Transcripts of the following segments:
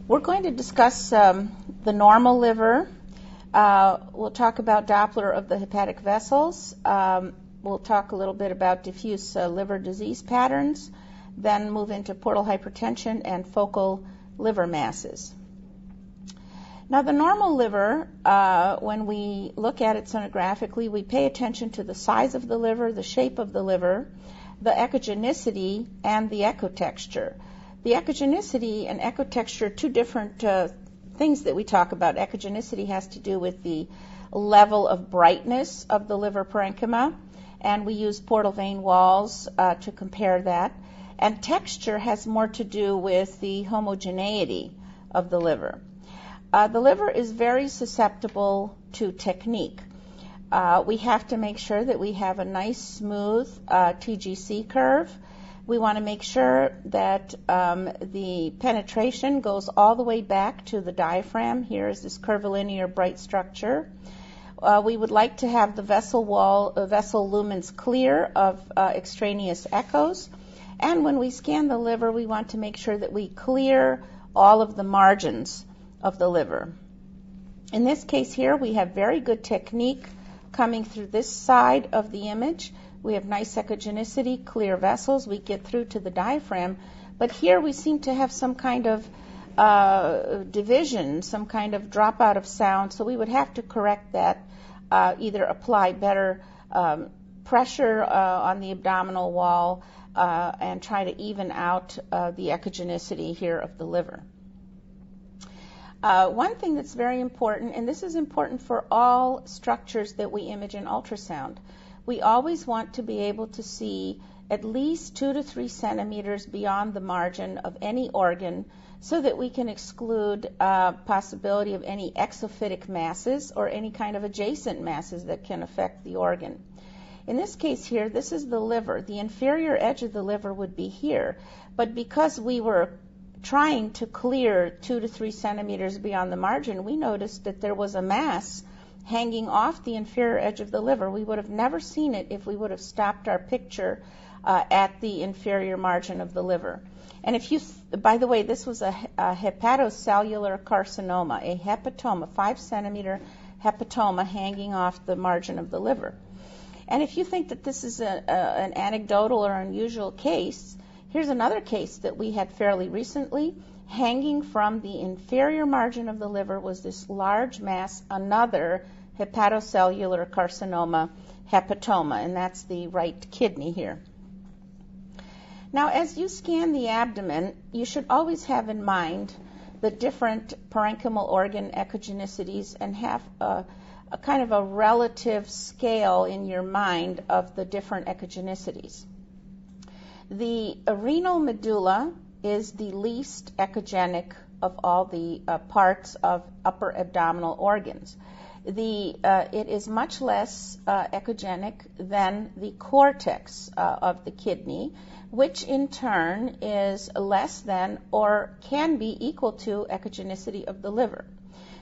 We're going to discuss the normal liver. We'll talk about Doppler of the hepatic vessels. We'll talk a little bit about diffuse liver disease patterns, then move into portal hypertension and focal liver masses. Now, the normal liver, when we look at it sonographically, we pay attention to the size of the liver, the shape of the liver, the echogenicity, and the echotexture. The echogenicity and echotexture are two different things that we talk about. Echogenicity has to do with the level of brightness of the liver parenchyma, and we use portal vein walls to compare that. And texture has more to do with the homogeneity of the liver. The liver is very susceptible to technique. We have to make sure that we have a nice, smooth TGC curve. We want to make sure that the penetration goes all the way back to the diaphragm. Here is this curvilinear bright structure. We would like to have the vessel lumens clear of extraneous echoes. And when we scan the liver, we want to make sure that we clear all of the margins of the liver. In this case here, we have very good technique coming through this side of the image. We have nice echogenicity, clear vessels. We get through to the diaphragm. But here we seem to have some kind of division, some kind of dropout of sound. So we would have to correct that, either apply better pressure on the abdominal wall and try to even out the echogenicity here of the liver. One thing that's very important, and this is important for all structures that we image in ultrasound, we always want to be able to see at least 2 to 3 centimeters beyond the margin of any organ so that we can exclude possibility of any exophytic masses or any kind of adjacent masses that can affect the organ. In this case here, this is the liver. The inferior edge of the liver would be here, but because we were trying to clear 2 to 3 centimeters beyond the margin, we noticed that there was a mass hanging off the inferior edge of the liver. We would have never seen it if we would have stopped our picture at the inferior margin of the liver. And if you, by the way, this was a hepatocellular carcinoma, a hepatoma, 5 centimeter hepatoma hanging off the margin of the liver. And if you think that this is an anecdotal or unusual case, here's another case that we had fairly recently. Hanging from the inferior margin of the liver was this large mass, another hepatocellular carcinoma hepatoma, and that's the right kidney here. Now, as you scan the abdomen, you should always have in mind the different parenchymal organ echogenicities and have a kind of a relative scale in your mind of the different echogenicities. The renal medulla is the least echogenic of all the parts of upper abdominal organs. It is much less echogenic than the cortex of the kidney, which in turn is less than or can be equal to echogenicity of the liver.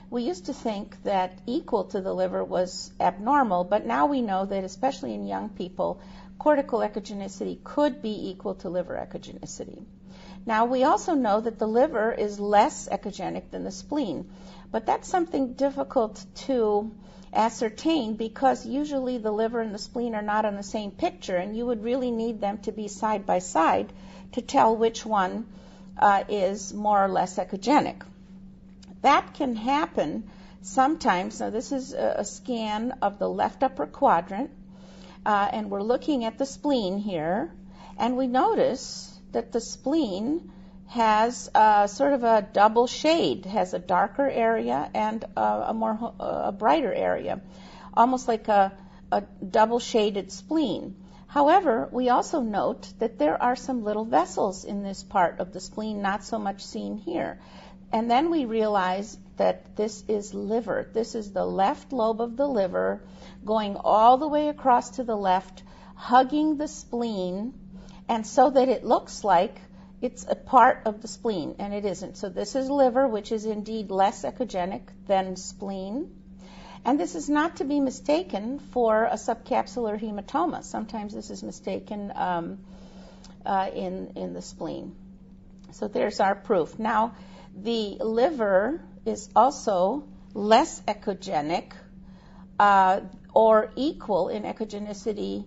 We used to think that equal to the liver was abnormal, but now we know that especially in young people, cortical echogenicity could be equal to liver echogenicity. Now, we also know that the liver is less echogenic than the spleen, but that's something difficult to ascertain because usually the liver and the spleen are not on the same picture, and you would really need them to be side by side to tell which one is more or less echogenic. That can happen sometimes. Now, this is a scan of the left upper quadrant, and we're looking at the spleen here, and we notice that the spleen has sort of a double shade, has a darker area and a brighter area, almost like a double shaded spleen. However, we also note that there are some little vessels in this part of the spleen, not so much seen here. And then we realize that this is liver. This is the left lobe of the liver going all the way across to the left, hugging the spleen, and so that it looks like it's a part of the spleen, and it isn't. So this is liver, which is indeed less echogenic than spleen. And this is not to be mistaken for a subcapsular hematoma. Sometimes this is mistaken in the spleen. So there's our proof. Now, The liver is also less echogenic or equal in echogenicity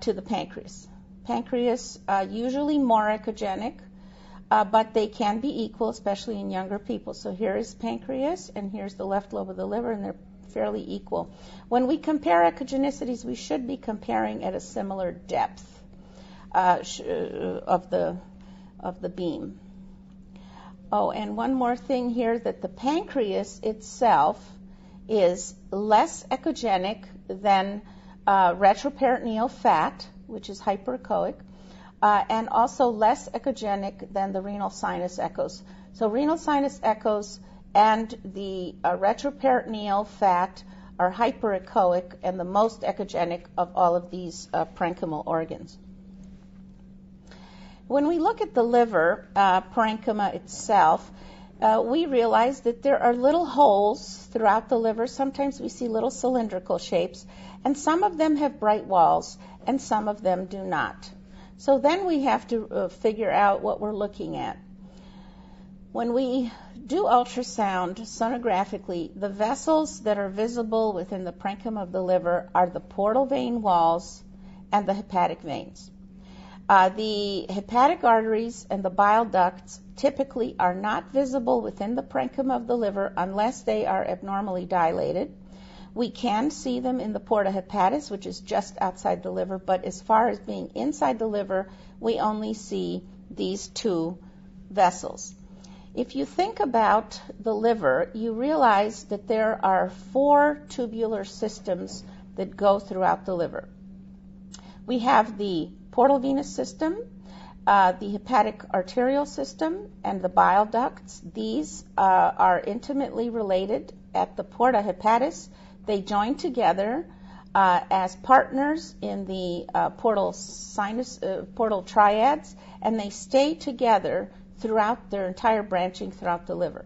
to the pancreas. Pancreas usually more echogenic, but they can be equal, especially in younger people. So here is pancreas, and here's the left lobe of the liver, and they're fairly equal. When we compare echogenicities, we should be comparing at a similar depth of the beam. Oh, and one more thing here, that the pancreas itself is less echogenic than retroperitoneal fat, which is hyperechoic, and also less echogenic than the renal sinus echoes. So renal sinus echoes and the retroperitoneal fat are hyperechoic and the most echogenic of all of these parenchymal organs. When we look at the liver parenchyma itself, we realize that there are little holes throughout the liver. Sometimes we see little cylindrical shapes, and some of them have bright walls, and some of them do not. So then we have to figure out what we're looking at. When we do ultrasound sonographically, the vessels that are visible within the parenchyma of the liver are the portal vein walls and the hepatic veins. The hepatic arteries and the bile ducts typically are not visible within the parenchyma of the liver unless they are abnormally dilated. We can see them in the porta hepatis, which is just outside the liver, but as far as being inside the liver, we only see these two vessels. If you think about the liver, you realize that there are 4 tubular systems that go throughout the liver. We have the portal venous system, the hepatic arterial system, and the bile ducts. These are intimately related at the porta hepatis. They join together as partners in the portal triads, and they stay together throughout their entire branching throughout the liver.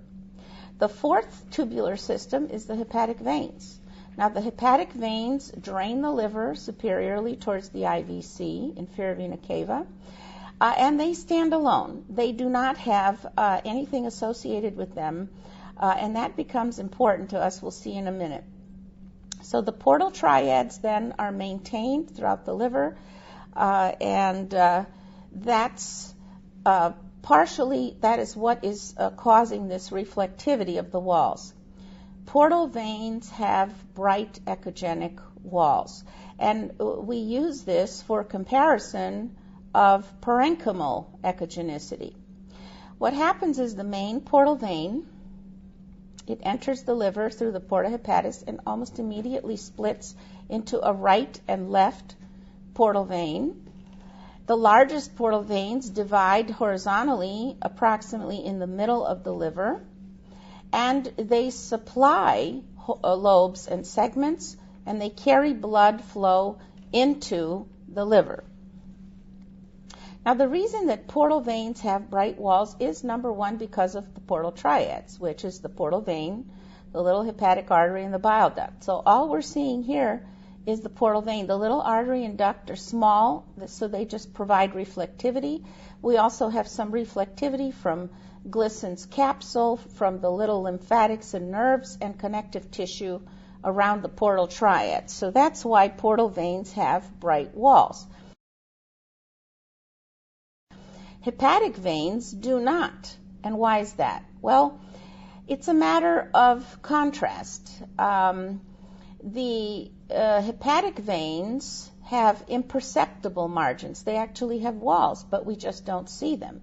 The 4th tubular system is the hepatic veins. Now, the hepatic veins drain the liver superiorly towards the IVC, inferior vena cava, and they stand alone. They do not have anything associated with them, and that becomes important to us. We'll see in a minute. So the portal triads then are maintained throughout the liver, and that's partially, that is what is causing this reflectivity of the walls. Portal veins have bright echogenic walls, and we use this for comparison of parenchymal echogenicity. What happens is the main portal vein, it enters the liver through the porta hepatis and almost immediately splits into a right and left portal vein. The largest portal veins divide horizontally approximately in the middle of the liver, and they supply lobes and segments, and they carry blood flow into the liver. Now, the reason that portal veins have bright walls is, number one, because of the portal triads, which is the portal vein, the little hepatic artery, and the bile duct. So all we're seeing here is the portal vein. The little artery and duct are small, so they just provide reflectivity. We also have some reflectivity from Glisson's capsule, from the little lymphatics and nerves and connective tissue around the portal triad. So that's why portal veins have bright walls. Hepatic veins do not. And why is that? Well, it's a matter of contrast. The hepatic veins have imperceptible margins. They actually have walls, but we just don't see them.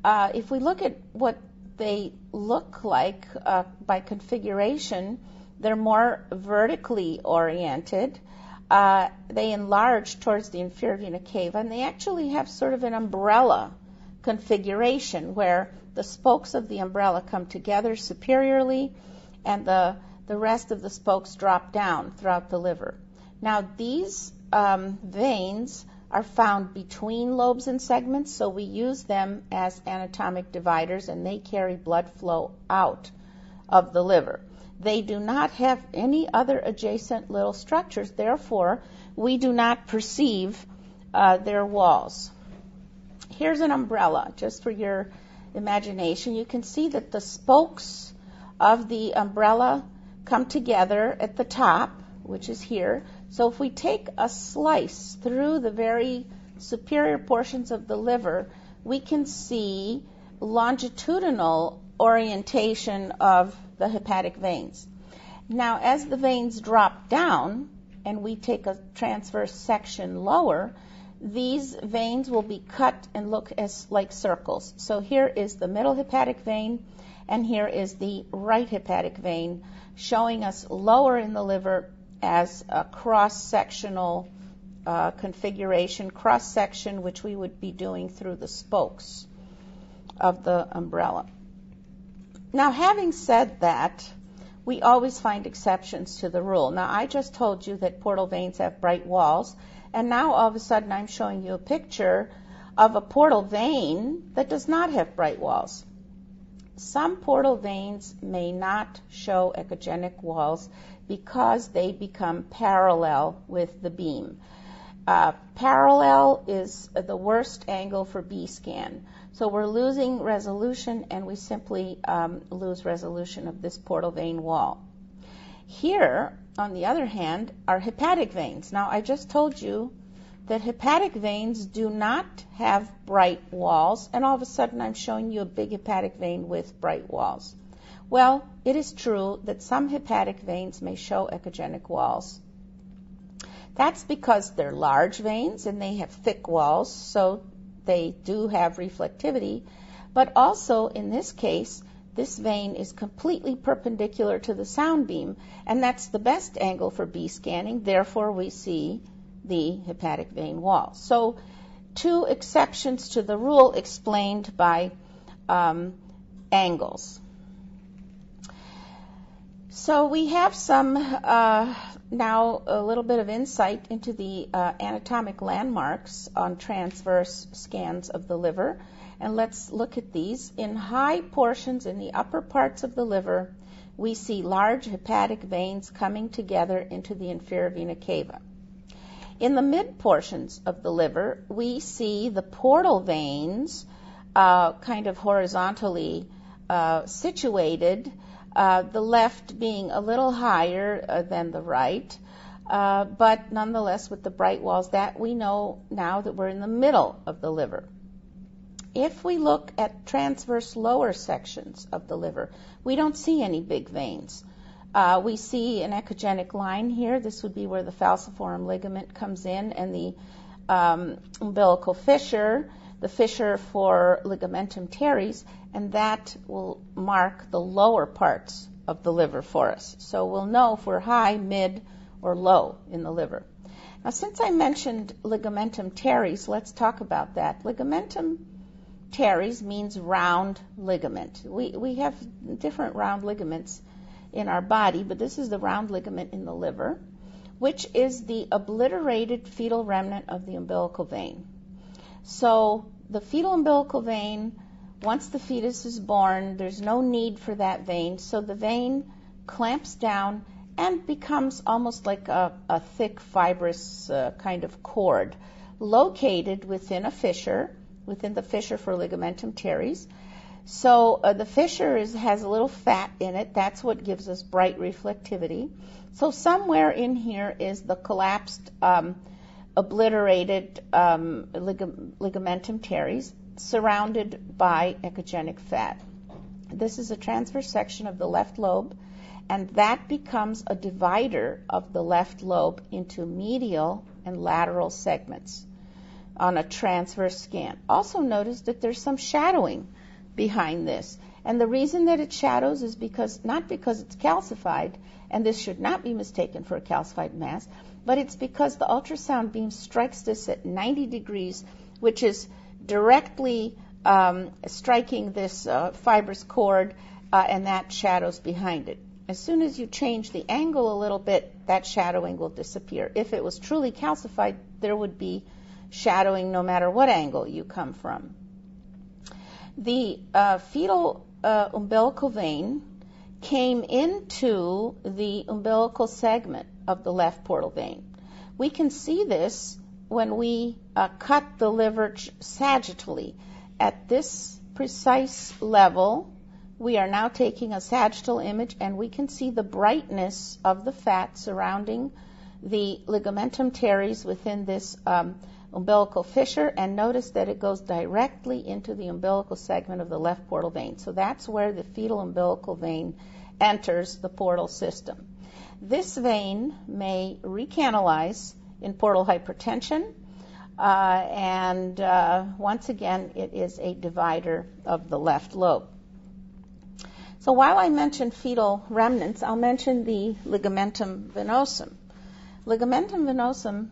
If we look at what they look like by configuration, they're more vertically oriented. They enlarge towards the inferior vena cava, and they actually have sort of an umbrella configuration where the spokes of the umbrella come together superiorly and the rest of the spokes drop down throughout the liver. Now, these veins are found between lobes and segments, so we use them as anatomic dividers, and they carry blood flow out of the liver. They do not have any other adjacent little structures, therefore we do not perceive their walls. Here's an umbrella, just for your imagination, you can see that the spokes of the umbrella come together at the top, which is here. So if we take a slice through the very superior portions of the liver, we can see longitudinal orientation of the hepatic veins. Now, as the veins drop down and we take a transverse section lower, these veins will be cut and look as like circles. So here is the middle hepatic vein, and here is the right hepatic vein, showing us lower in the liver as a cross-sectional configuration, cross-section, which we would be doing through the spokes of the umbrella. Now, having said that, we always find exceptions to the rule. Now, I just told you that portal veins have bright walls, and now all of a sudden I'm showing you a picture of a portal vein that does not have bright walls. Some portal veins may not show echogenic walls because they become parallel with the beam. Parallel is the worst angle for B-scan. So we're losing resolution, and we simply lose resolution of this portal vein wall. Here, on the other hand, are hepatic veins. Now, I just told you that hepatic veins do not have bright walls, and all of a sudden I'm showing you a big hepatic vein with bright walls. Well, it is true that some hepatic veins may show echogenic walls. That's because they're large veins and they have thick walls, so they do have reflectivity. But also, in this case, this vein is completely perpendicular to the sound beam, and that's the best angle for B scanning. Therefore, we see the hepatic vein wall. So, two exceptions to the rule explained by angles. So we have some now a little bit of insight into the anatomic landmarks on transverse scans of the liver. And let's look at these. In high portions in the upper parts of the liver, we see large hepatic veins coming together into the inferior vena cava. In the mid portions of the liver, we see the portal veins kind of horizontally situated, the left being a little higher than the right, but nonetheless with the bright walls. That we know now that we're in the middle of the liver. If we look at transverse lower sections of the liver, we don't see any big veins. We see an echogenic line here. This would be where the falciform ligament comes in, and the umbilical fissure, the fissure for ligamentum teres, and that will mark the lower parts of the liver for us. So we'll know if we're high, mid, or low in the liver. Now, since I mentioned ligamentum teres, let's talk about that. Ligamentum teres means round ligament. We have different round ligaments in our body, but this is the round ligament in the liver, which is the obliterated fetal remnant of the umbilical vein. So the fetal umbilical vein, once the fetus is born, there's no need for that vein, so the vein clamps down and becomes almost like a thick fibrous kind of cord located within a fissure, within the fissure for ligamentum teres. So the fissure has a little fat in it. That's what gives us bright reflectivity. So somewhere in here is the collapsed, obliterated ligamentum teres, surrounded by echogenic fat. This is a transverse section of the left lobe, and that becomes a divider of the left lobe into medial and lateral segments on a transverse scan. Also notice that there's some shadowing behind this. And the reason that it shadows is not because it's calcified, and this should not be mistaken for a calcified mass, but it's because the ultrasound beam strikes this at 90 degrees, which is directly striking this fibrous cord, and that shadows behind it. As soon as you change the angle a little bit, that shadowing will disappear. If it was truly calcified, there would be shadowing no matter what angle you come from. The fetal umbilical vein came into the umbilical segment of the left portal vein. We can see this when we cut the liver sagittally at this precise level, we are now taking a sagittal image, and we can see the brightness of the fat surrounding the ligamentum teres within this umbilical fissure, and notice that it goes directly into the umbilical segment of the left portal vein. So that's where the fetal umbilical vein enters the portal system. This vein may recanalize in portal hypertension, and once again, it is a divider of the left lobe. So while I mention fetal remnants, I'll mention the ligamentum venosum. Ligamentum venosum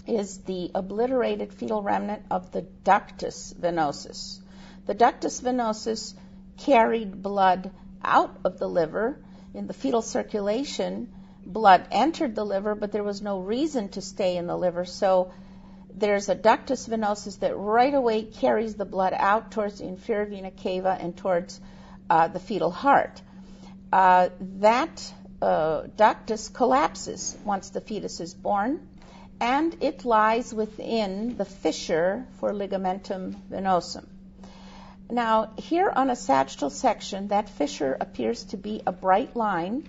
is the obliterated fetal remnant of the ductus venosus. The ductus venosus carried blood out of the liver. In the fetal circulation, blood entered the liver, but there was no reason to stay in the liver. So there's a ductus venosus that right away carries the blood out towards the inferior vena cava and towards the fetal heart. That ductus collapses once the fetus is born, and it lies within the fissure for ligamentum venosum. Now, here on a sagittal section, that fissure appears to be a bright line,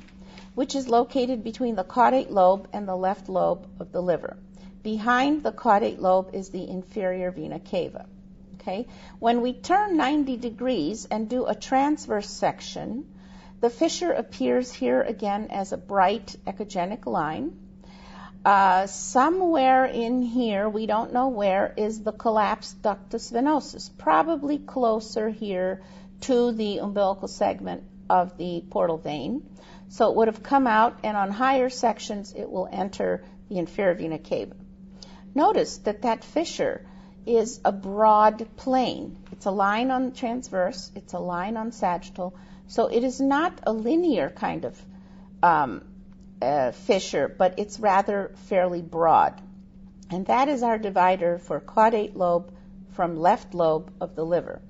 which is located between the caudate lobe and the left lobe of the liver. Behind the caudate lobe is the inferior vena cava. Okay? When we turn 90 degrees and do a transverse section, the fissure appears here again as a bright echogenic line. Somewhere in here, we don't know where, is the collapsed ductus venosus, probably closer here to the umbilical segment of the portal vein. So it would have come out, and on higher sections, it will enter the inferior vena cava. Notice that that fissure is a broad plane. It's a line on transverse, it's a line on sagittal, so it is not a linear kind of fissure, but it's rather fairly broad. And that is our divider for caudate lobe from left lobe of the liver.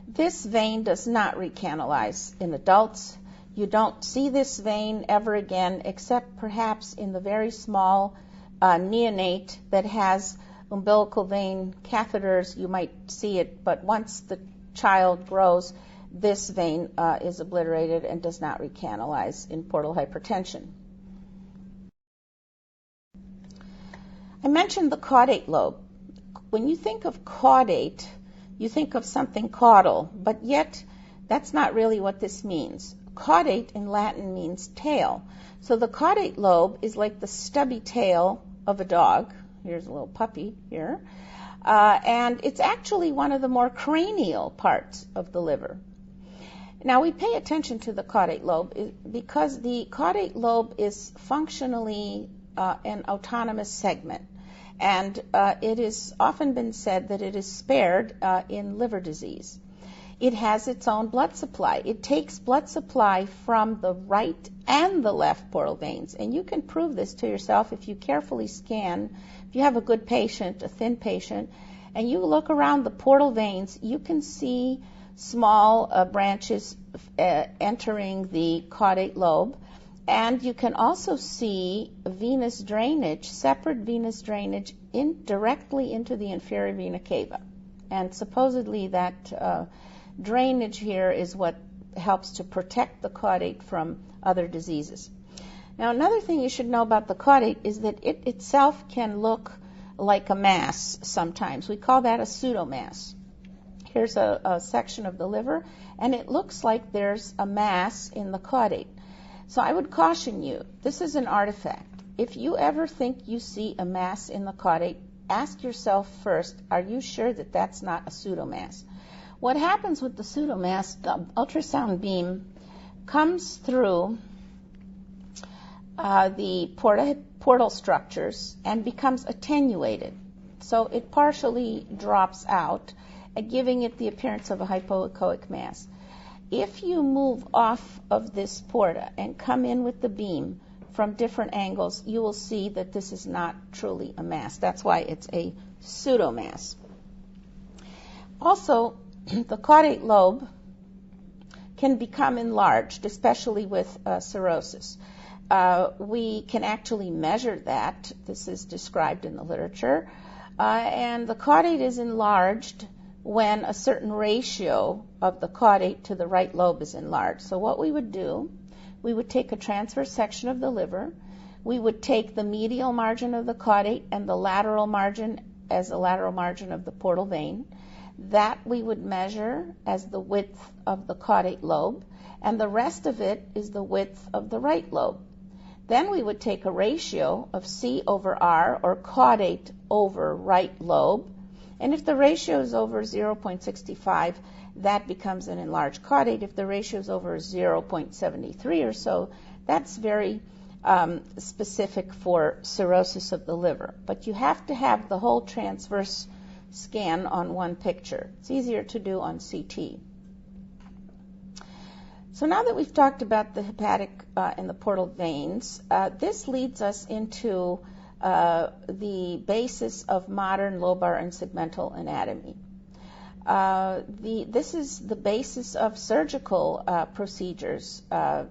This vein does not recanalize in adults. You don't see this vein ever again, except perhaps in the very small neonate that has umbilical vein catheters. You might see it, but once the child grows, this vein is obliterated and does not recanalize in portal hypertension. I mentioned the caudate lobe. When you think of caudate, you think of something caudal, but yet that's not really what this means. Caudate in Latin means tail. So the caudate lobe is like the stubby tail of a dog. Here's a little puppy here. And it's actually one of the more cranial parts of the liver. Now, we pay attention to the caudate lobe because the caudate lobe is functionally an autonomous segment. And it has often been said that it is spared in liver disease. It has its own blood supply. It takes blood supply from the right and the left portal veins. And you can prove this to yourself if you carefully scan. If you have a good patient, a thin patient, and you look around the portal veins, you can see small branches entering the caudate lobe. And you can also see venous drainage, separate venous drainage directly into the inferior vena cava. And supposedly that drainage here is what helps to protect the caudate from other diseases. Now, another thing you should know about the caudate is that it itself can look like a mass sometimes. We call that a pseudomass. Here's a section of the liver, and it looks like there's a mass in the caudate. So I would caution you, this is an artifact. If you ever think you see a mass in the caudate, ask yourself first, are you sure that that's not a pseudomass? What happens with the pseudomass, the ultrasound beam comes through the portal structures and becomes attenuated. So it partially drops out, giving it the appearance of a hypoechoic mass. If you move off of this porta and come in with the beam from different angles, you will see that this is not truly a mass. That's why it's a pseudomass. Also, the caudate lobe can become enlarged, especially with cirrhosis. We can actually measure that. This is described in the literature. And the caudate is enlarged when a certain ratio of the caudate to the right lobe is enlarged. So what we would do, we would take a transverse section of the liver, we would take the medial margin of the caudate and the lateral margin as the lateral margin of the portal vein. That we would measure as the width of the caudate lobe, and the rest of it is the width of the right lobe. Then we would take a ratio of C over R, or caudate over right lobe, and if the ratio is over 0.65, that becomes an enlarged caudate. If the ratio is over 0.73 or so, that's very specific for cirrhosis of the liver. But you have to have the whole transverse scan on one picture. It's easier to do on CT. So now that we've talked about the hepatic and the portal veins, this leads us into the basis of modern lobar and segmental anatomy. This is the basis of surgical procedures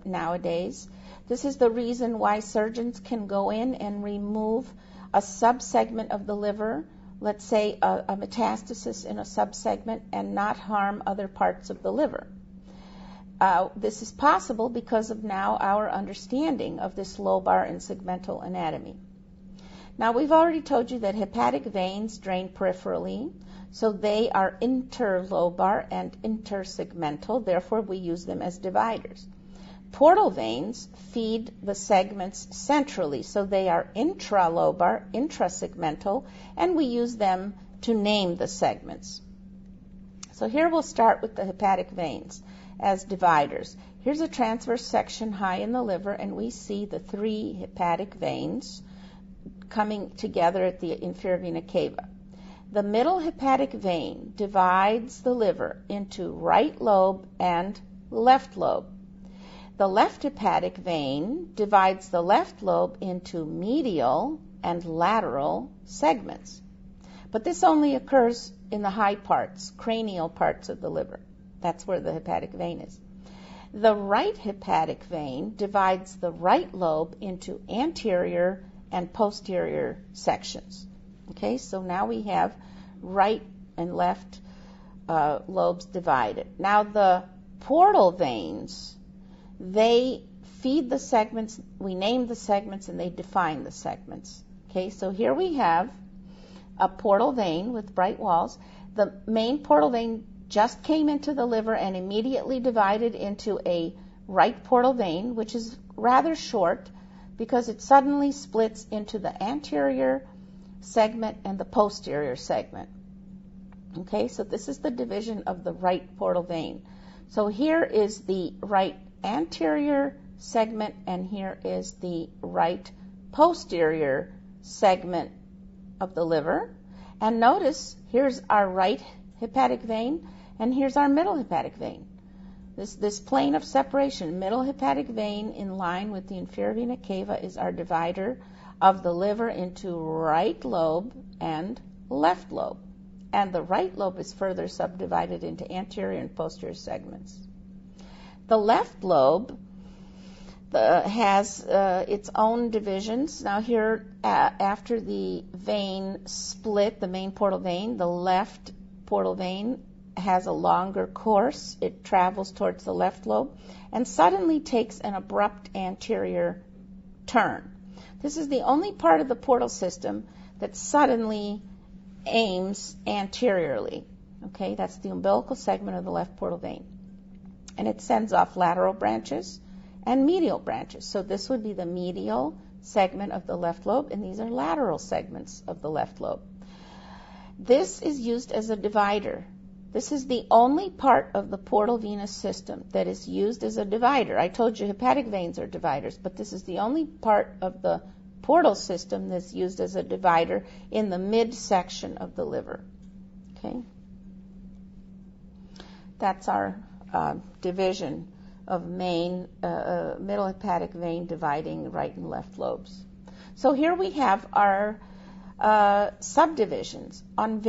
nowadays. This is the reason why surgeons can go in and remove a subsegment of the liver, let's say a metastasis in a subsegment, and not harm other parts of the liver. This is possible because of now our understanding of this lobar and segmental anatomy. Now, we've already told you that hepatic veins drain peripherally, so they are interlobar and intersegmental, therefore we use them as dividers. Portal veins feed the segments centrally, so they are intralobar, intrasegmental, and we use them to name the segments. So here we'll start with the hepatic veins as dividers. Here's a transverse section high in the liver, and we see the three hepatic veins coming together at the inferior vena cava. The middle hepatic vein divides the liver into right lobe and left lobe. The left hepatic vein divides the left lobe into medial and lateral segments. But this only occurs in the high parts, cranial parts of the liver. That's where the hepatic vein is. The right hepatic vein divides the right lobe into anterior and posterior sections. Okay, so now we have right and left lobes divided. Now the portal veins, they feed the segments, we name the segments, and they define the segments. Okay, so here we have a portal vein with bright walls. The main portal vein just came into the liver and immediately divided into a right portal vein, which is rather short because it suddenly splits into the anterior segment and the posterior segment. Okay, so this is the division of the right portal vein. So here is the right anterior segment, and here is the right posterior segment of the liver. And notice, here's our right hepatic vein, and here's our middle hepatic vein. This plane of separation, middle hepatic vein in line with the inferior vena cava, is our divider of the liver into right lobe and left lobe. And the right lobe is further subdivided into anterior and posterior segments. The left lobe has its own divisions. Now here, after the vein split, the main portal vein, the left portal vein has a longer course. It travels towards the left lobe and suddenly takes an abrupt anterior turn. This is the only part of the portal system that suddenly aims anteriorly. Okay, that's the umbilical segment of the left portal vein. And it sends off lateral branches and medial branches. So this would be the medial segment of the left lobe, and these are lateral segments of the left lobe. This is used as a divider. This is the only part of the portal venous system that is used as a divider. I told you hepatic veins are dividers, but this is the only part of the portal system that's used as a divider in the midsection of the liver. Okay? That's our division of middle hepatic vein dividing right and left lobes. So here we have our subdivisions on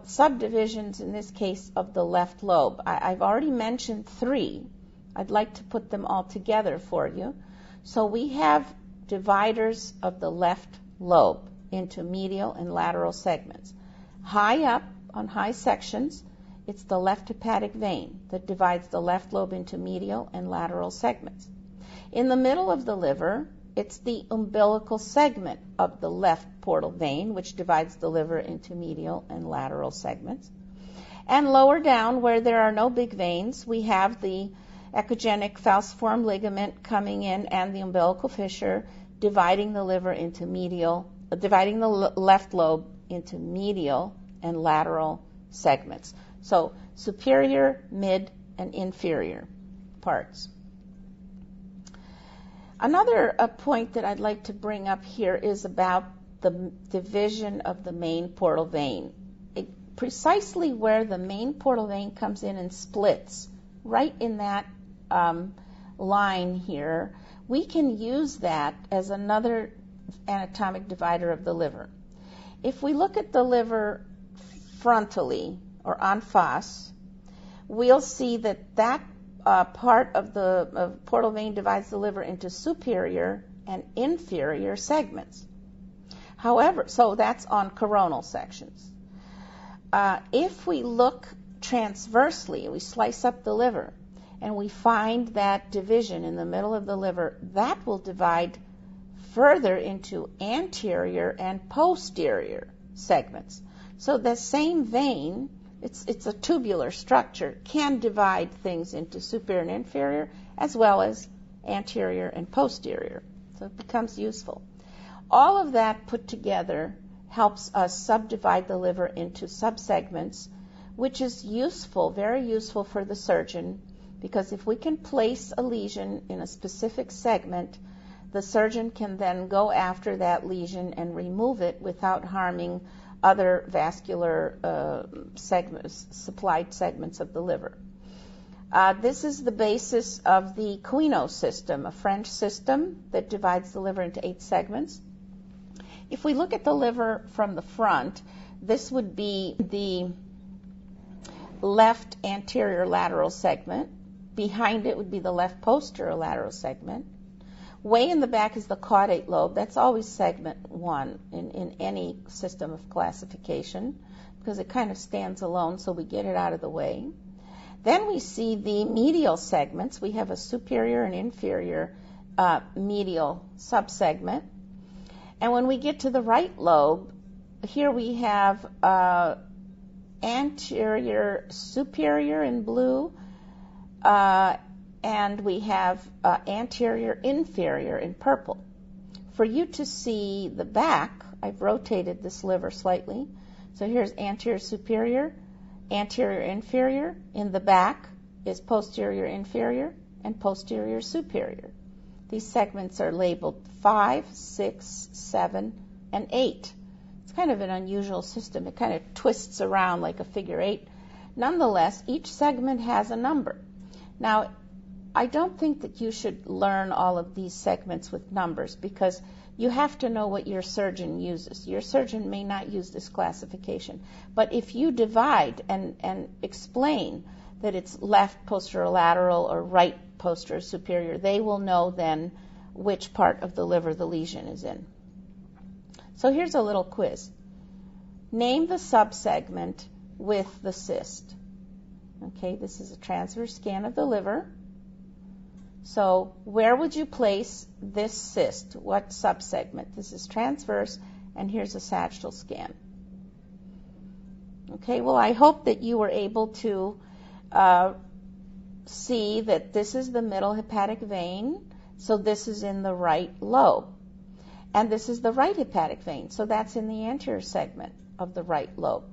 subdivisions in this case of the left lobe. I've already mentioned three. I'd like to put them all together for you. So we have dividers of the left lobe into medial and lateral segments. High up on high sections, it's the left hepatic vein that divides the left lobe into medial and lateral segments. In the middle of the liver, it's the umbilical segment of the left portal vein, which divides the liver into medial and lateral segments. And lower down, where there are no big veins, we have the echogenic falciform ligament coming in and the umbilical fissure dividing the liver into dividing the left lobe into medial and lateral segments. So superior, mid, and inferior parts. Another point that I'd like to bring up here is about the division of the main portal vein. Precisely where the main portal vein comes in and splits, right in that line here, we can use that as another anatomic divider of the liver. If we look at the liver frontally or en face, we'll see that that part of the portal vein divides the liver into superior and inferior segments. However, so that's on coronal sections. If we look transversely, we slice up the liver, and we find that division in the middle of the liver, that will divide further into anterior and posterior segments. So the same vein, it's a tubular structure, can divide things into superior and inferior, as well as anterior and posterior. So it becomes useful. All of that put together helps us subdivide the liver into subsegments, which is useful, very useful for the surgeon, because if we can place a lesion in a specific segment, the surgeon can then go after that lesion and remove it without harming other vascular supplied segments of the liver. This is the basis of the Quino system, a French system that divides the liver into 8 segments. If we look at the liver from the front, this would be the left anterior lateral segment. Behind it would be the left posterior lateral segment. Way in the back is the caudate lobe. That's always segment 1 in any system of classification because it kind of stands alone, so we get it out of the way. Then we see the medial segments. We have a superior and inferior medial subsegment. And when we get to the right lobe, here we have anterior superior in blue, and we have anterior inferior in purple. For you to see the back, I've rotated this liver slightly. So here's anterior superior, anterior inferior. In the back is posterior inferior and posterior superior. These segments are labeled 5, 6, 7, and 8. It's kind of an unusual system. It kind of twists around like a figure 8. Nonetheless, each segment has a number. Now, I don't think that you should learn all of these segments with numbers because you have to know what your surgeon uses. Your surgeon may not use this classification. But if you divide and explain that it's left posterior lateral or right posterior superior, they will know then which part of the liver the lesion is in. So here's a little quiz. Name the subsegment with the cyst. Okay, this is a transverse scan of the liver. So where would you place this cyst? What subsegment? This is transverse, and here's a sagittal scan. Okay, well, I hope that you were able to see that this is the middle hepatic vein, so this is in the right lobe. And this is the right hepatic vein, so that's in the anterior segment of the right lobe.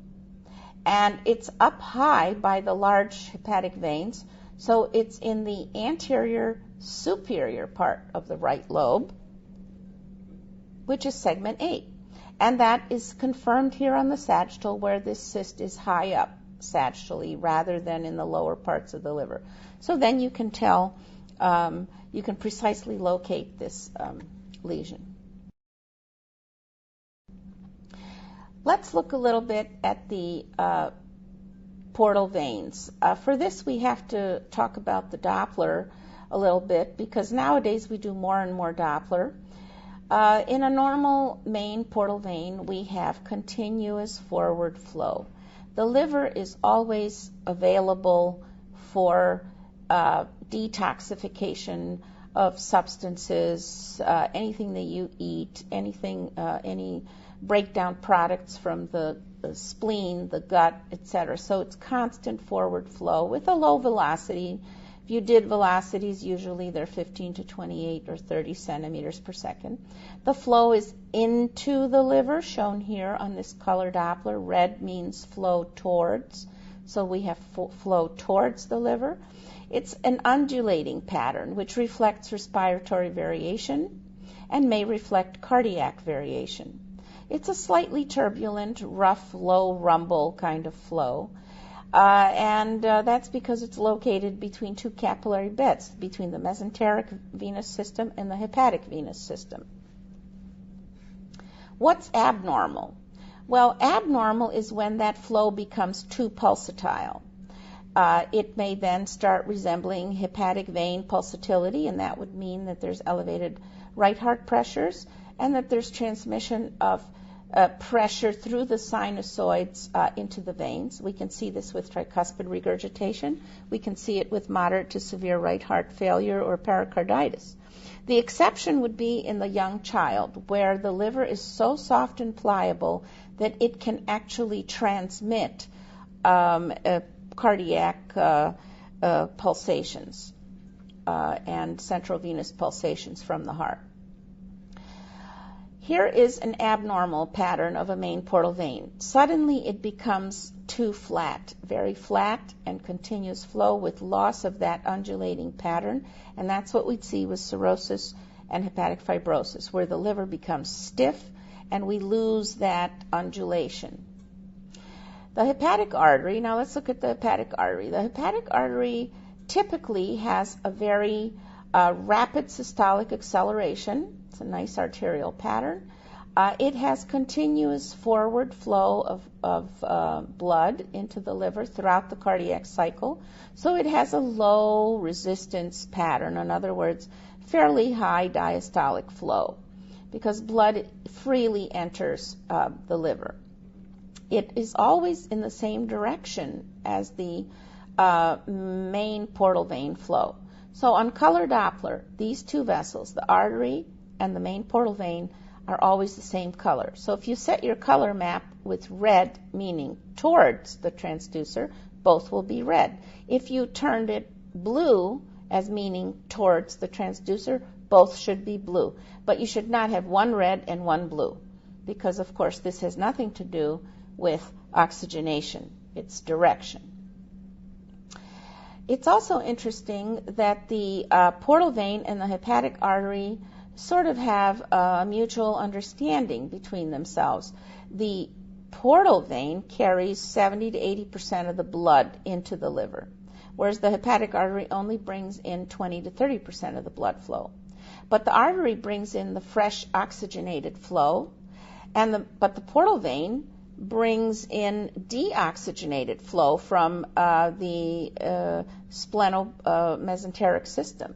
And it's up high by the large hepatic veins, so it's in the anterior superior part of the right lobe, which is segment 8. And that is confirmed here on the sagittal where this cyst is high up sagittally rather than in the lower parts of the liver. So then you can tell, you can precisely locate this lesion. Let's look a little bit at the portal veins. For this, we have to talk about the Doppler a little bit because nowadays we do more and more Doppler. In a normal main portal vein, we have continuous forward flow. The liver is always available for detoxification of substances, anything that you eat, any breakdown products from the spleen, the gut, etc. So it's constant forward flow with a low velocity. If you did velocities, usually they're 15 to 28 or 30 centimeters per second. The flow is into the liver, shown here on this color Doppler. Red means flow towards, so we have flow towards the liver. It's an undulating pattern, which reflects respiratory variation and may reflect cardiac variation. It's a slightly turbulent, rough, low rumble kind of flow, and that's because it's located between two capillary beds, between the mesenteric venous system and the hepatic venous system. What's abnormal? Well, abnormal is when that flow becomes too pulsatile. It may then start resembling hepatic vein pulsatility, and that would mean that there's elevated right heart pressures and that there's transmission of pressure through the sinusoids into the veins. We can see this with tricuspid regurgitation. We can see it with moderate to severe right heart failure or pericarditis. The exception would be in the young child, where the liver is so soft and pliable that it can actually transmit cardiac pulsations and central venous pulsations from the heart. Here is an abnormal pattern of a main portal vein. Suddenly it becomes too flat, very flat and continuous flow with loss of that undulating pattern, and that's what we'd see with cirrhosis and hepatic fibrosis, where the liver becomes stiff and we lose that undulation. The hepatic artery, now let's look at the hepatic artery. The hepatic artery typically has a very rapid systolic acceleration. It's a nice arterial pattern. It has continuous forward flow of blood into the liver throughout the cardiac cycle. So it has a low resistance pattern. In other words, fairly high diastolic flow because blood freely enters the liver. It is always in the same direction as the main portal vein flow. So on color Doppler, these two vessels, the artery and the main portal vein, are always the same color. So if you set your color map with red, meaning towards the transducer, both will be red. If you turned it blue, as meaning towards the transducer, both should be blue. But you should not have one red and one blue, because of course this has nothing to do with oxygenation. It's direction. It's also interesting that the portal vein and the hepatic artery sort of have a mutual understanding between themselves. The portal vein carries 70 to 80% of the blood into the liver, whereas the hepatic artery only brings in 20 to 30% of the blood flow. But the artery brings in the fresh oxygenated flow, but the portal vein brings in deoxygenated flow from the splenomesenteric system.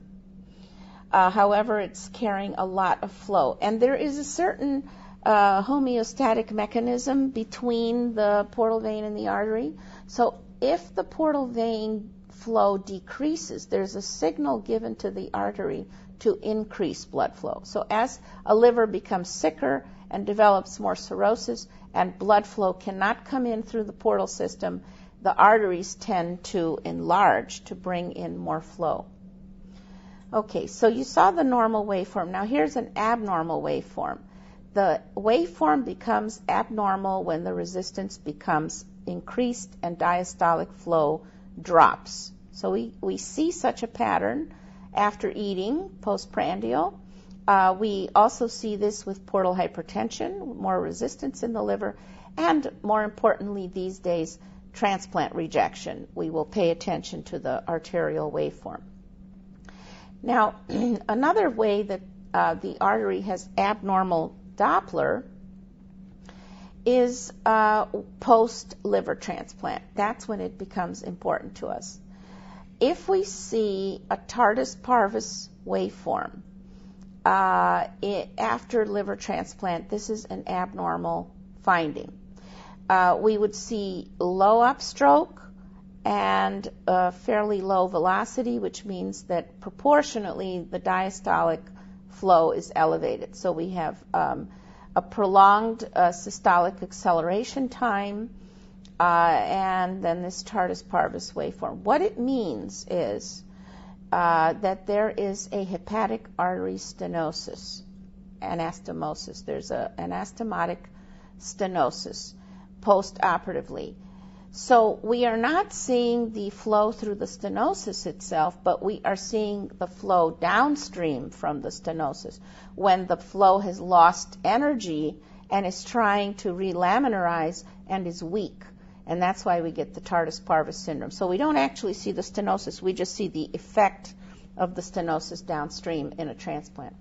However, it's carrying a lot of flow. And there is a certain homeostatic mechanism between the portal vein and the artery. So if the portal vein flow decreases, there's a signal given to the artery to increase blood flow. So as a liver becomes sicker and develops more cirrhosis and blood flow cannot come in through the portal system, the arteries tend to enlarge to bring in more flow. Okay, so you saw the normal waveform. Now here's an abnormal waveform. The waveform becomes abnormal when the resistance becomes increased and diastolic flow drops. So we see such a pattern after eating, postprandial. We also see this with portal hypertension, more resistance in the liver, and more importantly these days, transplant rejection. We will pay attention to the arterial waveform. Now, another way that the artery has abnormal Doppler is post-liver transplant. That's when it becomes important to us. If we see a tardus parvus waveform after liver transplant, this is an abnormal finding. We would see low upstroke and fairly low velocity, which means that proportionately the diastolic flow is elevated. So we have a prolonged systolic acceleration time, and then this tardus parvus waveform. What it means is that there is a hepatic artery stenosis, anastomosis. There's an anastomotic stenosis post-operatively. So we are not seeing the flow through the stenosis itself, but we are seeing the flow downstream from the stenosis when the flow has lost energy and is trying to relaminarize and is weak. And that's why we get the tardus parvus syndrome. So we don't actually see the stenosis, we just see the effect of the stenosis downstream in a transplant.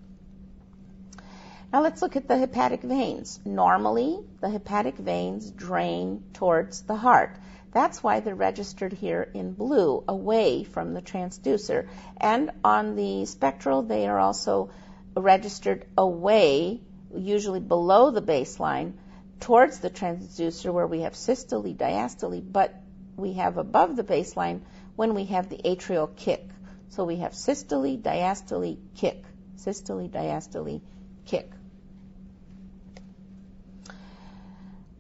Now let's look at the hepatic veins. Normally, the hepatic veins drain towards the heart. That's why they're registered here in blue, away from the transducer. And on the spectral, they are also registered away, usually below the baseline, towards the transducer where we have systole, diastole, but we have above the baseline when we have the atrial kick. So we have systole, diastole, kick. Systole, diastole, kick.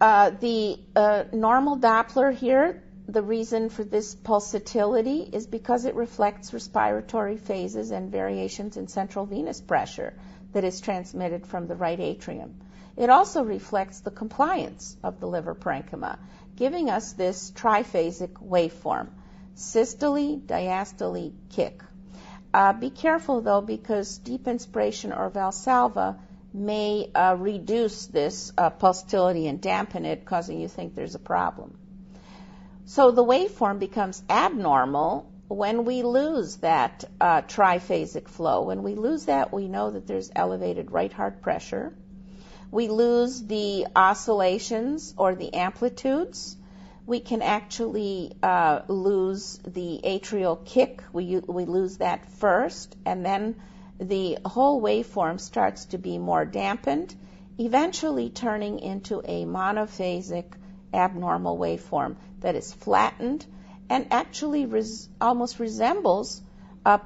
The normal Doppler here, the reason for this pulsatility is because it reflects respiratory phases and variations in central venous pressure that is transmitted from the right atrium. It also reflects the compliance of the liver parenchyma, giving us this triphasic waveform, systole, diastole, kick. Be careful, though, because deep inspiration or Valsalva may reduce this pulsatility and dampen it, causing you to think there's a problem. So the waveform becomes abnormal when we lose that triphasic flow. When we lose that, we know that there's elevated right heart pressure. We lose the oscillations or the amplitudes. We can actually lose the atrial kick. We lose that first, and then the whole waveform starts to be more dampened, eventually turning into a monophasic abnormal waveform that is flattened and actually almost resembles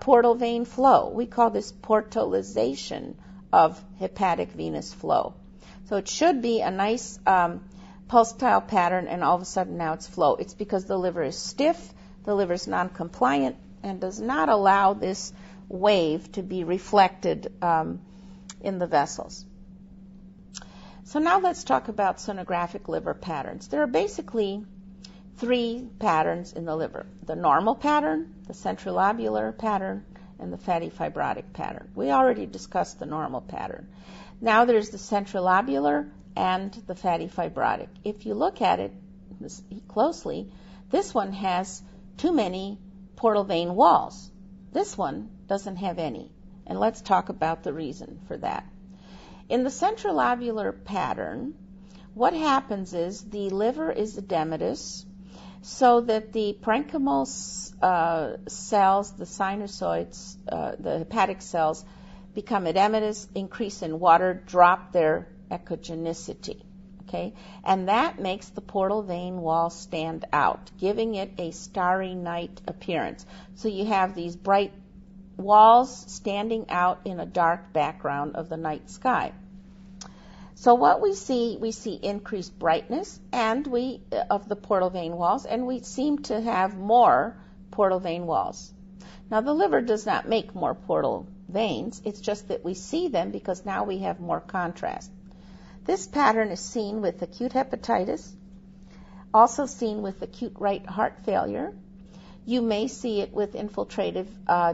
portal vein flow. We call this portalization of hepatic venous flow. So it should be a nice pulsatile pattern, and all of a sudden now it's flow. It's because the liver is stiff, the liver is non-compliant, and does not allow this wave to be reflected in the vessels. So now let's talk about sonographic liver patterns. There are basically three patterns in the liver: the normal pattern, the CENTRI-LOBULAR pattern, and the fatty-fibrotic pattern. We already discussed the normal pattern. Now there's the CENTRI-LOBULAR and the fatty-fibrotic. If you look at it closely, this one has too many portal vein walls. This one doesn't have any, and let's talk about the reason for that. In the CENTRI-LOBULAR pattern, what happens is the liver is edematous, so that the parenchymal cells, the sinusoids, the hepatic cells, become edematous, increase in water, drop their echogenicity. Okay? And that makes the portal vein wall stand out, giving it a starry night appearance. So you have these bright walls standing out in a dark background of the night sky. So what we see increased brightness and of the portal vein walls, and we seem to have more portal vein walls. Now the liver does not make more portal veins, it's just that we see them because now we have more contrast. This pattern is seen with acute hepatitis, also seen with acute right heart failure. You may see it with infiltrative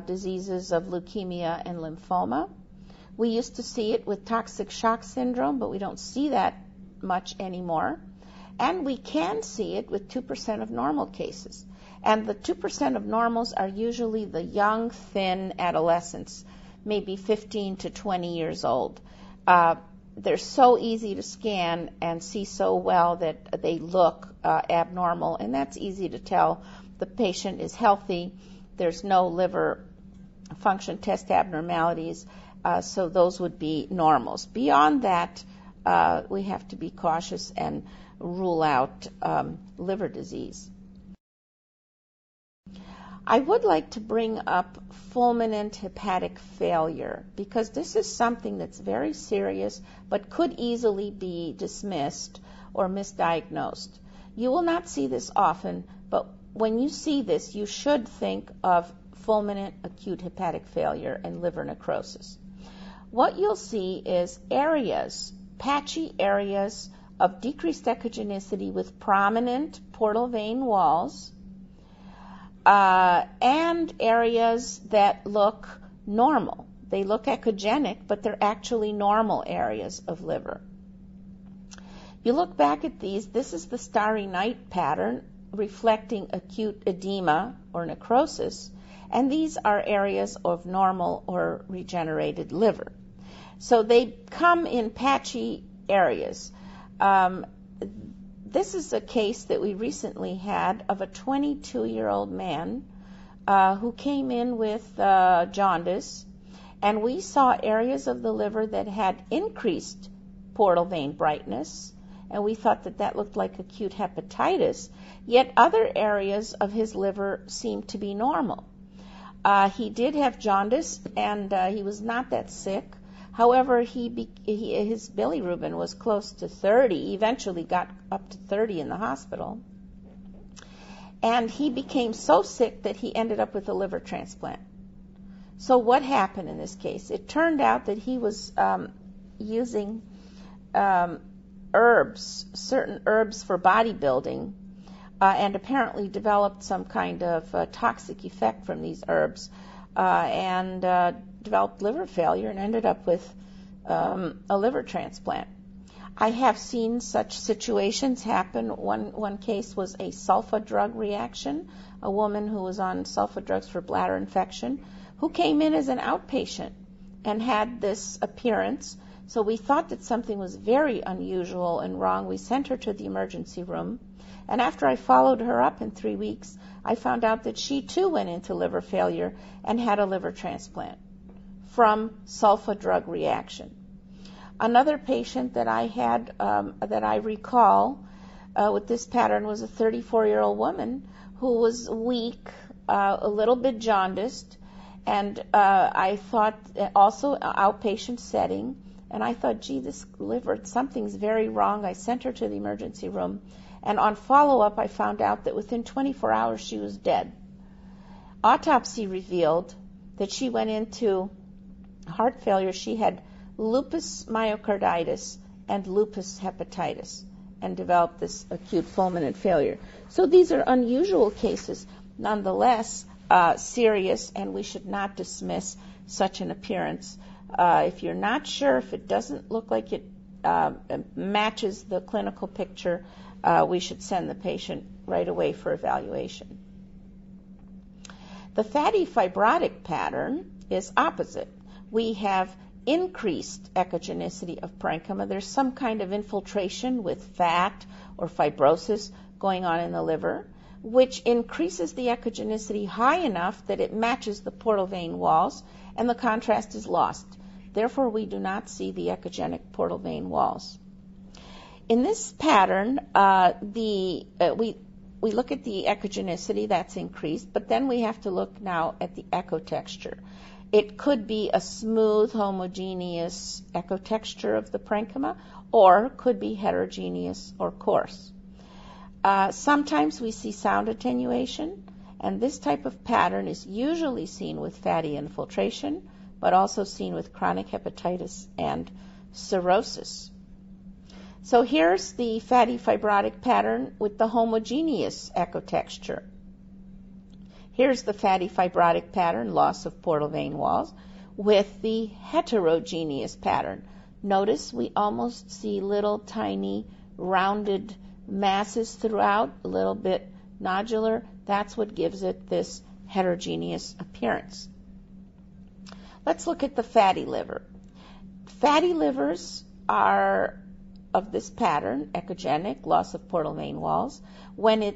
diseases of leukemia and lymphoma. We used to see it with toxic shock syndrome, but we don't see that much anymore. And we can see it with 2% of normal cases. And the 2% of normals are usually the young, thin adolescents, maybe 15 to 20 years old. They're so easy to scan and see so well that they look abnormal, and that's easy to tell. The patient is healthy. There's no liver function test abnormalities, so those would be normals. Beyond that, we have to be cautious and rule out liver disease. I would like to bring up fulminant hepatic failure because this is something that's very serious but could easily be dismissed or misdiagnosed. You will not see this often, but when you see this, you should think of fulminant acute hepatic failure and liver necrosis. What you'll see is areas, patchy areas of decreased echogenicity with prominent portal vein walls, and areas that look normal. They look echogenic, but they're actually normal areas of liver. You look back at these, this is the starry night pattern reflecting acute edema or necrosis, and these are areas of normal or regenerated liver. So they come in patchy areas. This is a case that we recently had of a 22-year-old man who came in with jaundice, and we saw areas of the liver that had increased portal vein brightness, and we thought that that looked like acute hepatitis, yet other areas of his liver seemed to be normal. He did have jaundice, and he was not that sick. However, his bilirubin was close to 30. He eventually got up to 30 in the hospital. And he became so sick that he ended up with a liver transplant. So what happened in this case? It turned out that he was using herbs, certain herbs for bodybuilding, and apparently developed some kind of toxic effect from these herbs, and developed liver failure and ended up with a liver transplant. I have seen such situations happen. One case was a sulfa drug reaction, a woman who was on sulfa drugs for bladder infection, who came in as an outpatient and had this appearance. So we thought that something was very unusual and wrong. We sent her to the emergency room. And after I followed her up in 3 weeks, I found out that she too went into liver failure and had a liver transplant from sulfa drug reaction. Another patient that I had, that I recall with this pattern, was a 34-year-old woman who was weak, a little bit jaundiced, and I thought also outpatient setting, and I thought, gee, this liver, something's very wrong. I sent her to the emergency room, and on follow-up, I found out that within 24 hours she was dead. Autopsy revealed that she went into heart failure. She had lupus myocarditis and lupus hepatitis and developed this acute fulminant failure. So these are unusual cases, nonetheless serious, and we should not dismiss such an appearance. If you're not sure, if it doesn't look like it matches the clinical picture, we should send the patient right away for evaluation. The fatty fibrotic pattern is opposite. We have increased echogenicity of parenchyma. There's some kind of infiltration with fat or fibrosis going on in the liver, which increases the echogenicity high enough that it matches the portal vein walls, and the contrast is lost. Therefore, we do not see the echogenic portal vein walls. In this pattern, we look at the echogenicity, that's increased, but then we have to look now at the echotexture. It could be a smooth, homogeneous echotexture of the parenchyma, or could be heterogeneous or coarse. Sometimes we see sound attenuation, and this type of pattern is usually seen with fatty infiltration, but also seen with chronic hepatitis and cirrhosis. So here's the fatty fibrotic pattern with the homogeneous echotexture. Here's the fatty fibrotic pattern, loss of portal vein walls, with the heterogeneous pattern. Notice we almost see little tiny rounded masses throughout, a little bit nodular. That's what gives it this heterogeneous appearance. Let's look at the fatty liver. Fatty livers are of this pattern, echogenic, loss of portal vein walls. When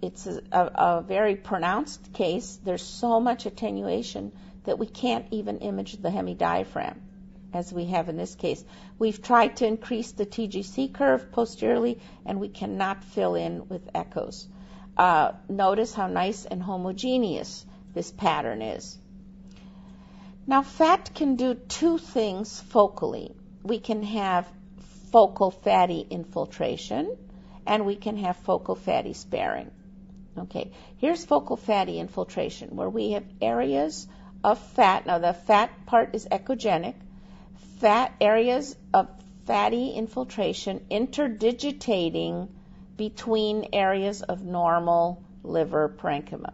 it's a very pronounced case, there's so much attenuation that we can't even image the hemidiaphragm. as we have in this case. We've tried to increase the TGC curve posteriorly, and we cannot fill in with echoes. Notice how nice and homogeneous this pattern is. Now, FAT can do two things focally. We can have focal fatty infiltration, and we can have focal fatty sparing. Okay, here's focal fatty infiltration, where we have areas of fat. Now, the fat part is echogenic. Fat areas of fatty infiltration interdigitating between areas of normal liver parenchyma.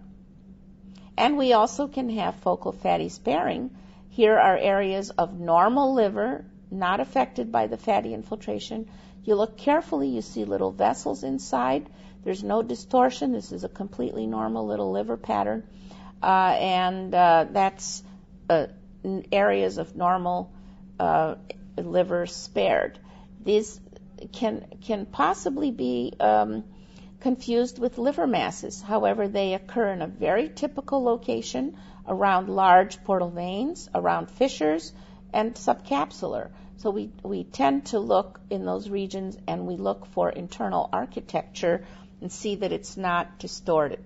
And we also can have focal fatty sparing. Here are areas of normal liver, not affected by the fatty infiltration. You look carefully, you see little vessels inside. There's no distortion. This is a completely normal little liver pattern. That's areas of normal liver spared. These can possibly be confused with liver masses. However, they occur in a very typical location around large portal veins, around fissures, and subcapsular. So we tend to look in those regions, and we look for internal architecture and see that it's not distorted.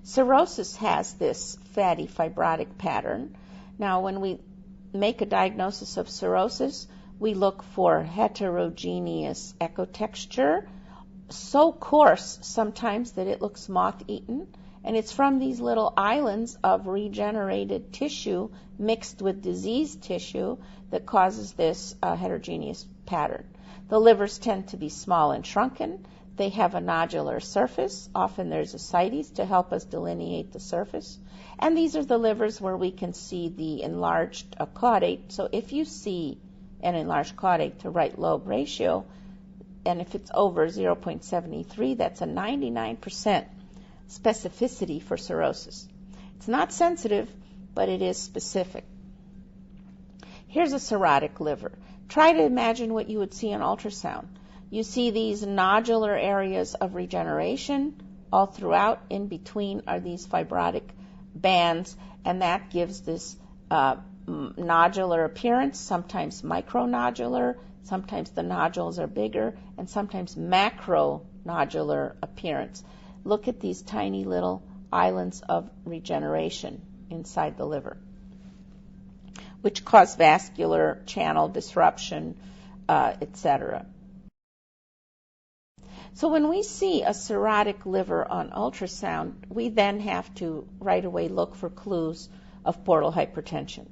Cirrhosis has this fatty fibrotic pattern. Now, when we make a diagnosis of cirrhosis, we look for heterogeneous echo texture, so coarse sometimes that it looks moth-eaten, and it's from these little islands of regenerated tissue mixed with diseased tissue that causes this heterogeneous pattern. The livers tend to be small and shrunken. They have a nodular surface. Often there's ascites to help us delineate the surface. And these are the livers where we can see the enlarged caudate. So if you see an enlarged caudate to right lobe ratio, and if it's over 0.73, that's a 99% specificity for cirrhosis. It's not sensitive, but it is specific. Here's a cirrhotic liver. Try to imagine what you would see in ultrasound. You see these nodular areas of regeneration all throughout. In between are these fibrotic bands, and that gives this nodular appearance, sometimes micronodular, sometimes the nodules are bigger, and sometimes macronodular appearance. Look at these tiny little islands of regeneration inside the liver, which cause vascular channel disruption, etc. So when we see a cirrhotic liver on ultrasound, we then have to right away look for clues of portal hypertension.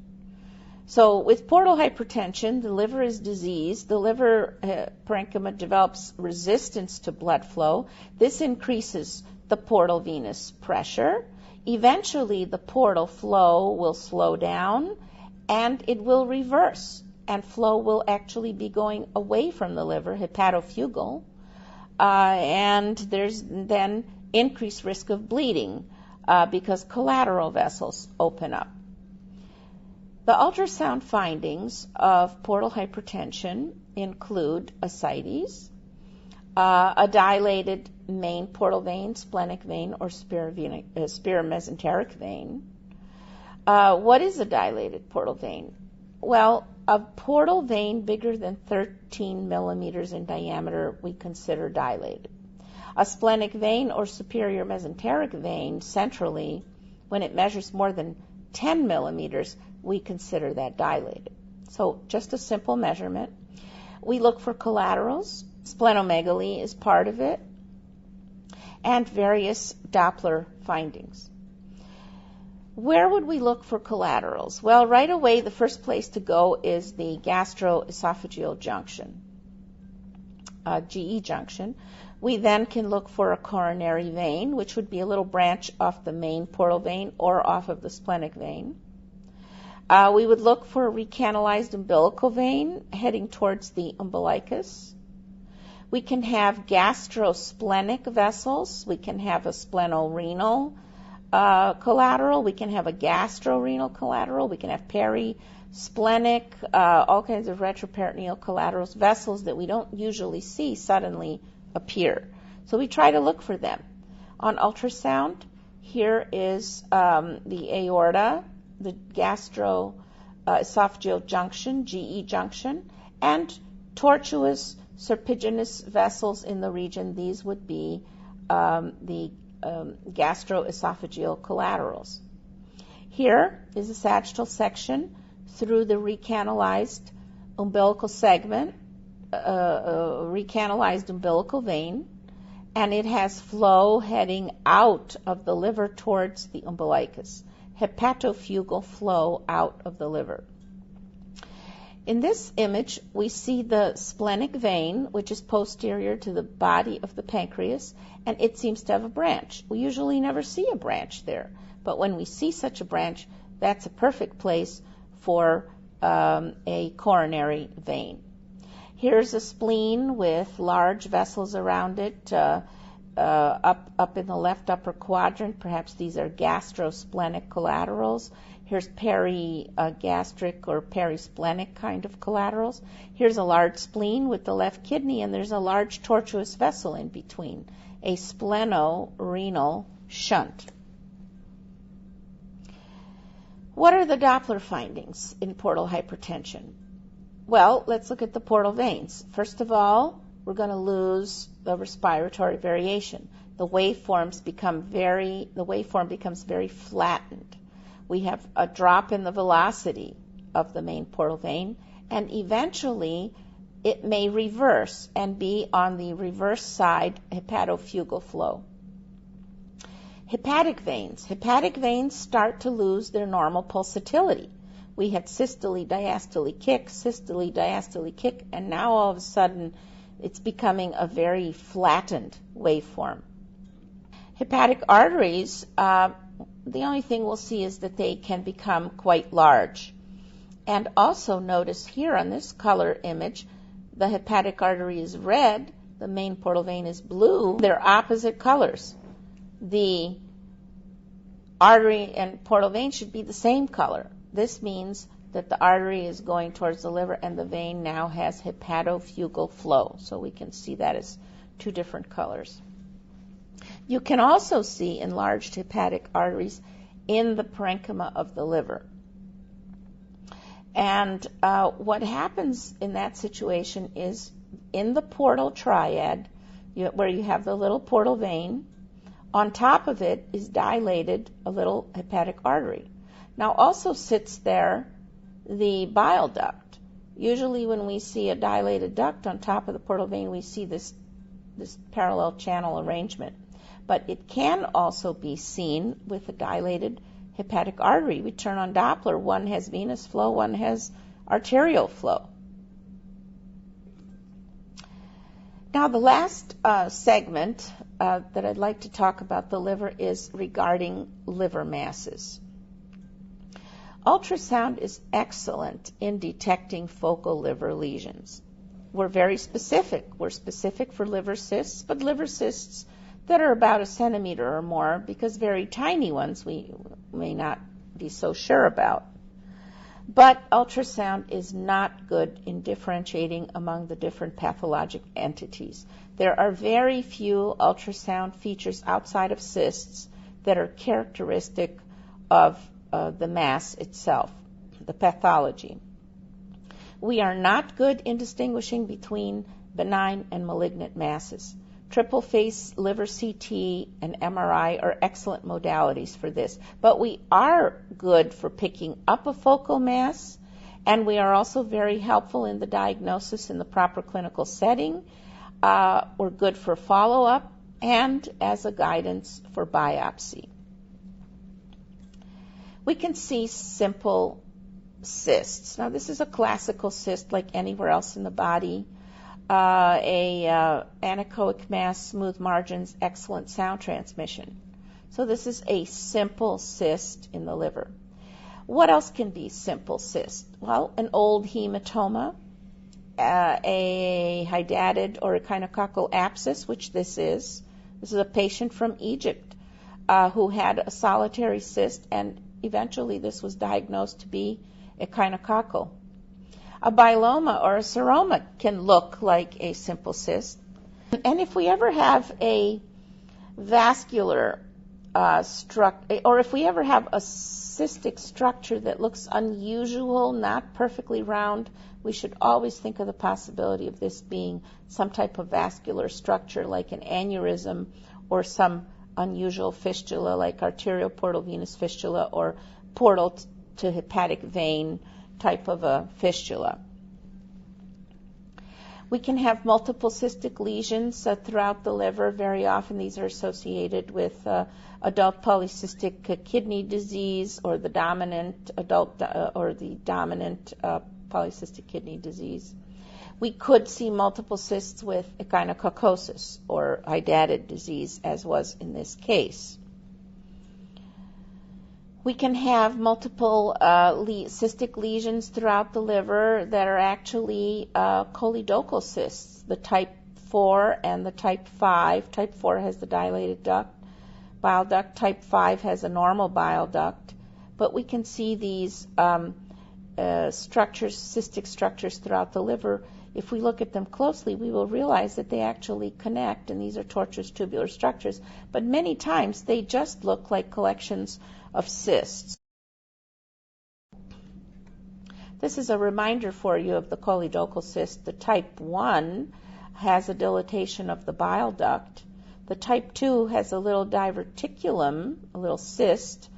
So with portal hypertension, the liver is diseased. The liver parenchyma develops resistance to blood flow. This increases the portal venous pressure. Eventually, the portal flow will slow down, and it will reverse, and flow will actually be going away from the liver, hepatofugal, and there's then increased risk of bleeding because collateral vessels open up. The ultrasound findings of portal hypertension include ascites, a dilated main portal vein, splenic vein, or spiromesenteric vein. What is a dilated portal vein? Well, a portal vein bigger than 13 millimeters in diameter we consider dilated. A splenic vein or superior mesenteric vein centrally, when it measures more than 10 millimeters, we consider that dilated. So just a simple measurement. We look for collaterals. Splenomegaly is part of it, and various Doppler findings. Where would we look for collaterals? Well, right away, the first place to go is the gastroesophageal junction, GE junction. We then can look for a coronary vein, which would be a little branch off the main portal vein or off of the splenic vein. We would look for a recanalized umbilical vein heading towards the umbilicus. We can have gastrosplenic vessels. We can have a splenorenal collateral. We can have a gastrorenal collateral. We can have perisplenic, all kinds of retroperitoneal collaterals, vessels that we don't usually see suddenly appear. So we try to look for them. On ultrasound, here is the aorta, the gastroesophageal esophageal junction, GE junction, and tortuous serpiginous vessels in the region. These would be the gastroesophageal collaterals. Here is a sagittal section through the recanalized umbilical segment, recanalized umbilical vein, and it has flow heading out of the liver towards the umbilicus, hepatofugal flow out of the liver. In this image, we see the splenic vein, which is posterior to the body of the pancreas, and it seems to have a branch. We usually never see a branch there, but when we see such a branch, that's a perfect place for a coronary vein. Here's a spleen with large vessels around it, up in the left upper quadrant. Perhaps these are gastrosplenic collaterals. Here's perigastric or perisplenic kind of collaterals. Here's a large spleen with the left kidney, and there's a large tortuous vessel in between, a splenorenal shunt. What are the Doppler findings in portal hypertension? Well, let's look at the portal veins. First of all, we're going to lose the respiratory variation. The waveform becomes very flattened. We have a drop in the velocity of the main portal vein, and eventually it may reverse and be on the reverse side hepatofugal flow. Hepatic veins start to lose their normal pulsatility. We had systole, diastole, kick, and now all of a sudden it's becoming a very flattened waveform. Hepatic arteries, the only thing we'll see is that they can become quite large. And also notice here on this color image, the hepatic artery is red, the main portal vein is blue. They're opposite colors. The artery and portal vein should be the same color. This means that the artery is going towards the liver and the vein now has hepatofugal flow. So we can see that as two different colors. You can also see enlarged hepatic arteries in the parenchyma of the liver. And what happens in that situation is in the portal triad, where you have the little portal vein, on top of it is dilated a little hepatic artery. Now also sits there the bile duct. Usually when we see a dilated duct on top of the portal vein, we see this parallel channel arrangement. But it can also be seen with a dilated hepatic artery. We turn on Doppler. One has venous flow, one has arterial flow. Now the last segment that I'd like to talk about the liver is regarding liver masses. Ultrasound is excellent in detecting focal liver lesions. We're very specific. We're specific for liver cysts, but liver cysts that are about 1 centimeter or more, because very tiny ones we may not be so sure about. But ultrasound is not good in differentiating among the different pathologic entities. There are very few ultrasound features outside of cysts that are characteristic of the mass itself, the pathology. We are not good in distinguishing between benign and malignant masses. Triple face liver CT and MRI are excellent modalities for this, but we are good for picking up a focal mass, and we are also very helpful in the diagnosis in the proper clinical setting. We're good for follow-up and as a guidance for biopsy. We can see simple cysts. Now this is a classical cyst like anywhere else in the body. Anechoic mass, smooth margins, excellent sound transmission. So this is a simple cyst in the liver. What else can be simple cyst? Well, an old hematoma, a hydatid or echinococcal abscess, which this is. This is a patient from Egypt who had a solitary cyst, and eventually this was diagnosed to be echinococcal. A biloma or a seroma can look like a simple cyst. And if we ever have a vascular or if we ever have a cystic structure that looks unusual, not perfectly round, we should always think of the possibility of this being some type of vascular structure like an aneurysm or some unusual fistula like arterial portal venous fistula or portal to hepatic vein type of a fistula. We can have multiple cystic lesions throughout the liver. Very often these are associated with adult polycystic kidney disease or the dominant polycystic kidney disease. We could see multiple cysts with echinococcosis or hydatid disease, as was in this case. We can have multiple cystic lesions throughout the liver that are actually choledochal cysts, the type 4 and the type 5. Type 4 has the dilated bile duct. Type 5 has a normal bile duct. But we can see these cystic structures throughout the liver. If we look at them closely, we will realize that they actually connect, and these are tortuous tubular structures. But many times they just look like collections of cysts. This is a reminder for you of the choledochal cyst. The type 1 has a dilatation of the bile duct. The type 2 has a little diverticulum, a little cyst,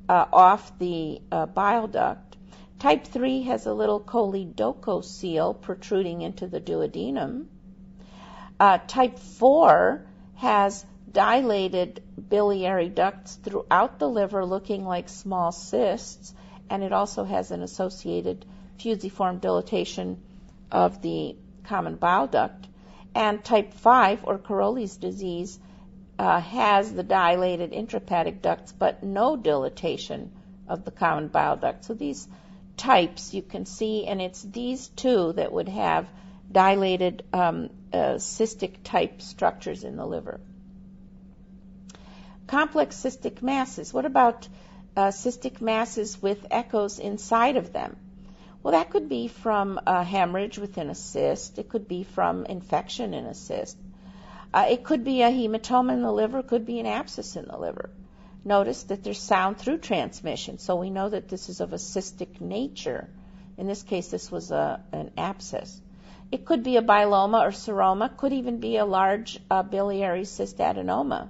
off the bile duct. Type 3 has a little choledococele protruding into the duodenum. Type 4 has dilated biliary ducts throughout the liver looking like small cysts, and it also has an associated fusiform dilatation of the common bile duct. And type 5, or Caroli's disease, has the dilated intrahepatic ducts but no dilatation of the common bile duct. So these types you can see, and it's these two that would have dilated cystic type structures in the liver. Complex cystic masses. What about cystic masses with echoes inside of them? Well, that could be from a hemorrhage within a cyst. It could be from infection in a cyst. It could be a hematoma in the liver. It could be an abscess in the liver. Notice that there's sound through transmission, so we know that this is of a cystic nature. In this case, this was an abscess. It could be a biloma or seroma. Could even be a large biliary cystadenoma.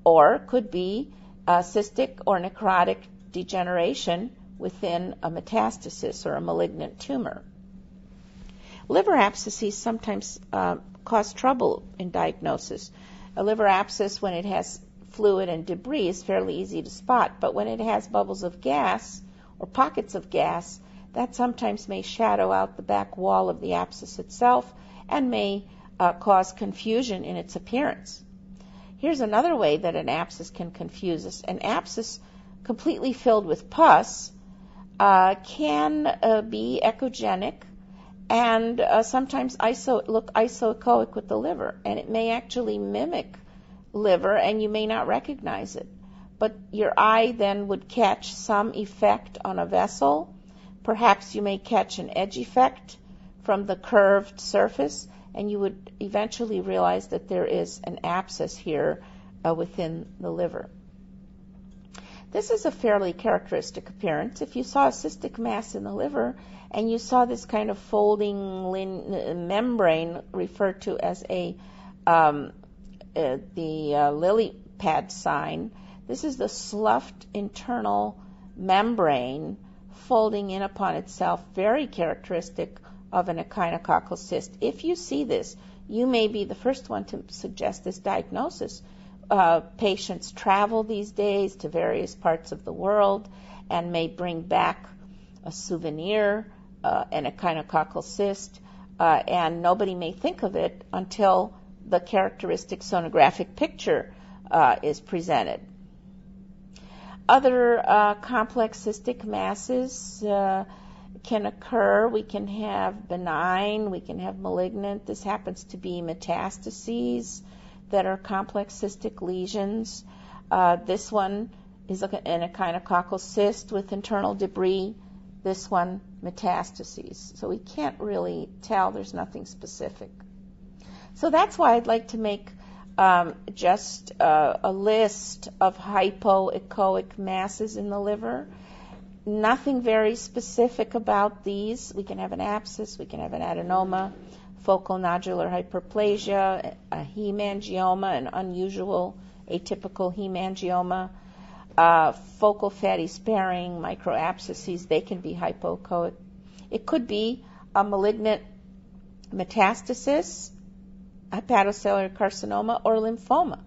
Or could be cystic or necrotic degeneration within a metastasis or a malignant tumor. Liver abscesses sometimes cause trouble in diagnosis. A liver abscess, when it has fluid and debris, is fairly easy to spot, but when it has bubbles of gas or pockets of gas, that sometimes may shadow out the back wall of the abscess itself and may cause confusion in its appearance. Here's another way that an abscess can confuse us. An abscess completely filled with pus can be echogenic and sometimes look isoechoic with the liver, and it may actually mimic liver and you may not recognize it. But your eye then would catch some effect on a vessel. Perhaps you may catch an edge effect from the curved surface, and you would eventually realize that there is an abscess here within the liver. This is a fairly characteristic appearance. If you saw a cystic mass in the liver and you saw this kind of folding membrane referred to as the lily pad sign, this is the sloughed internal membrane folding in upon itself, very characteristic of an echinococcal cyst. If you see this, you may be the first one to suggest this diagnosis. Patients travel these days to various parts of the world and may bring back a souvenir, an echinococcal cyst, and nobody may think of it until the characteristic sonographic picture is presented. Other complex cystic masses can occur. We can have benign, we can have malignant. This happens to be metastases that are complex cystic lesions. This one is an echinococcal cyst with internal debris. This one, metastases. So we can't really tell. There's nothing specific. So that's why I'd like to make just a list of hypoechoic masses in the liver. Nothing very specific about these. We can have an abscess, we can have an adenoma, focal nodular hyperplasia, a hemangioma, an unusual atypical hemangioma, focal fatty sparing, microabscesses. They can be hypoechoic. It could be a malignant metastasis, hepatocellular carcinoma, or lymphoma.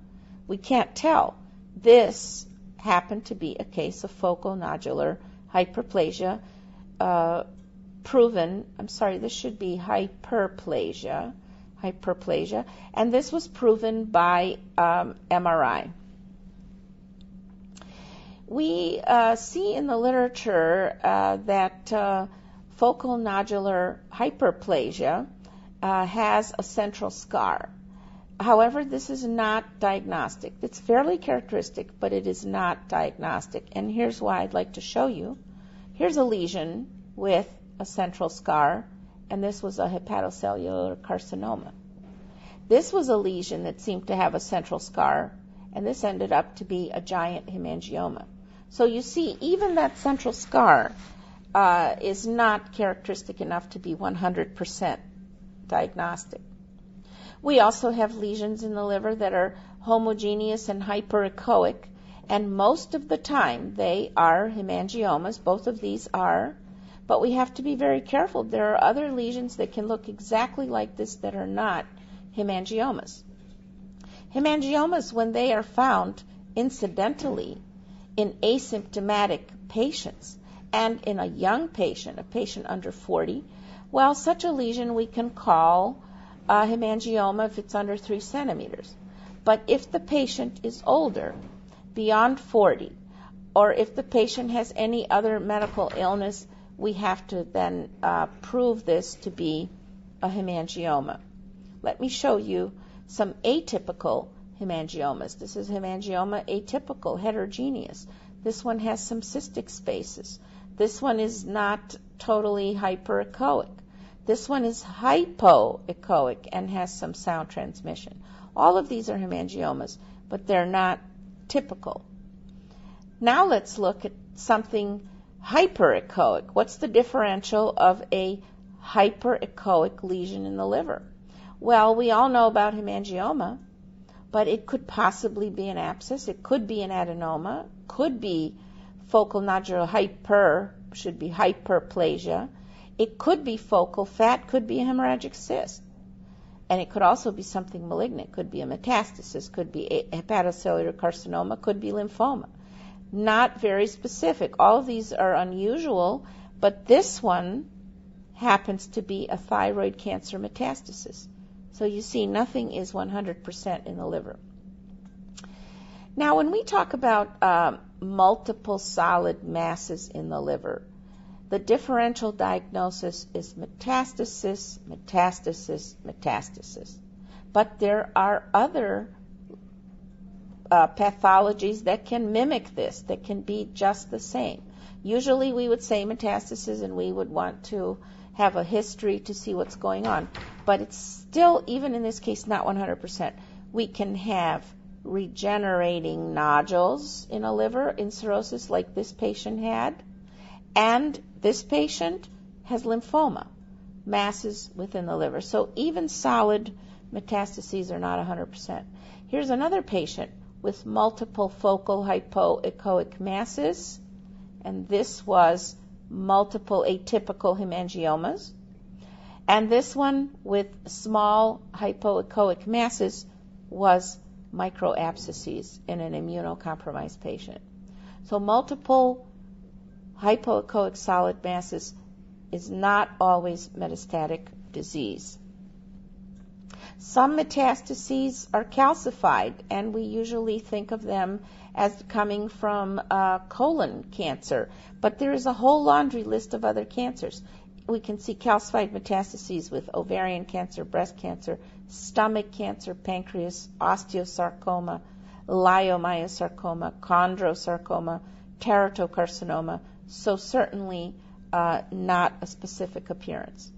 We can't tell. This happened to be a case of focal nodular hyperplasia, this should be hyperplasia, and this was proven by MRI. We see in the literature that focal nodular hyperplasia has a central scar. However, this is not diagnostic. It's fairly characteristic, but it is not diagnostic. And here's why I'd like to show you. Here's a lesion with a central scar, and this was a hepatocellular carcinoma. This was a lesion that seemed to have a central scar, and this ended up to be a giant hemangioma. So you see, even that central scar is not characteristic enough to be 100% diagnostic. We also have lesions in the liver that are homogeneous and hyperechoic, and most of the time they are hemangiomas. Both of these are, but we have to be very careful. There are other lesions that can look exactly like this that are not hemangiomas. Hemangiomas, when they are found incidentally in asymptomatic patients and in a young patient, a patient under 40, well, such a lesion we can call a hemangioma if it's under 3 centimeters. But if the patient is older, beyond 40, or if the patient has any other medical illness, we have to then prove this to be a hemangioma. Let me show you some atypical hemangiomas. This is hemangioma atypical, heterogeneous. This one has some cystic spaces. This one is not totally hyperechoic. This one is hypoechoic and has some sound transmission. All of these are hemangiomas, but they're not typical. Now let's look at something hyperechoic. What's the differential of a hyperechoic lesion in the liver? Well, we all know about hemangioma, but it could possibly be an abscess. It could be an adenoma. Could be focal nodular should be hyperplasia. It could be focal fat, could be a hemorrhagic cyst. And it could also be something malignant. Could be a metastasis, could be a hepatocellular carcinoma, could be lymphoma. Not very specific. All of these are unusual, but this one happens to be a thyroid cancer metastasis. So you see, nothing is 100% in the liver. Now, when we talk about multiple solid masses in the liver, the differential diagnosis is metastasis, metastasis, metastasis. But there are other pathologies that can mimic this, that can be just the same. Usually we would say metastasis and we would want to have a history to see what's going on. But it's still, even in this case, not 100%. We can have regenerating nodules in a liver in cirrhosis like this patient had, and this patient has lymphoma, masses within the liver. So even solid metastases are not 100%. Here's another patient with multiple focal hypoechoic masses, and this was multiple atypical hemangiomas. And this one with small hypoechoic masses was microabscesses in an immunocompromised patient. So multiple hypoechoic solid masses is not always metastatic disease. Some metastases are calcified, and we usually think of them as coming from colon cancer, but there is a whole laundry list of other cancers. We can see calcified metastases with ovarian cancer, breast cancer, stomach cancer, pancreas, osteosarcoma, leiomyosarcoma, chondrosarcoma, teratocarcinoma, so certainly not a specific appearance.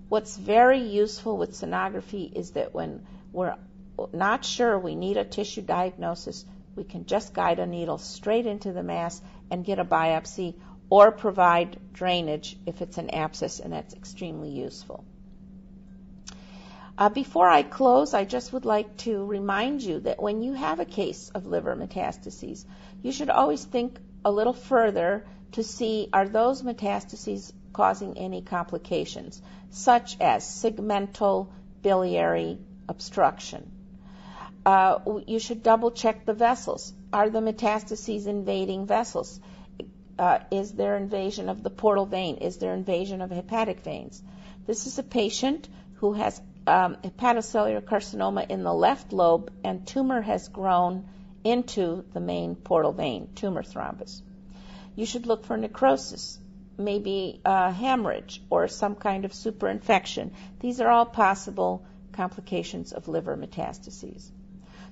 What's very useful with sonography is that when we're not sure we need a tissue diagnosis, we can just guide a needle straight into the mass and get a biopsy or provide drainage if it's an abscess, and that's extremely useful. Before I close, I just would like to remind you that when you have a case of liver metastases, you should always think a little further to see, are those metastases causing any complications, such as segmental biliary obstruction. You should double check the vessels. Are the metastases invading vessels? Is there invasion of the portal vein? Is there invasion of hepatic veins? This is a patient who has hepatocellular carcinoma in the left lobe, and tumor has grown into the main portal vein, tumor thrombus. You should look for necrosis, maybe hemorrhage or some kind of superinfection. These are all possible complications of liver metastases.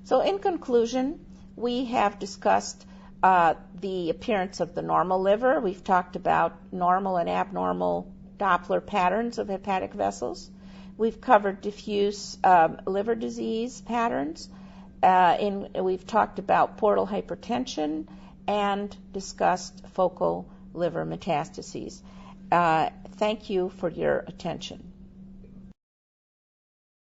So in conclusion, we have discussed the appearance of the normal liver. We've talked about normal and abnormal Doppler patterns of hepatic vessels. We've covered diffuse liver disease patterns. We've talked about portal hypertension and discussed focal liver metastases. Thank you for your attention.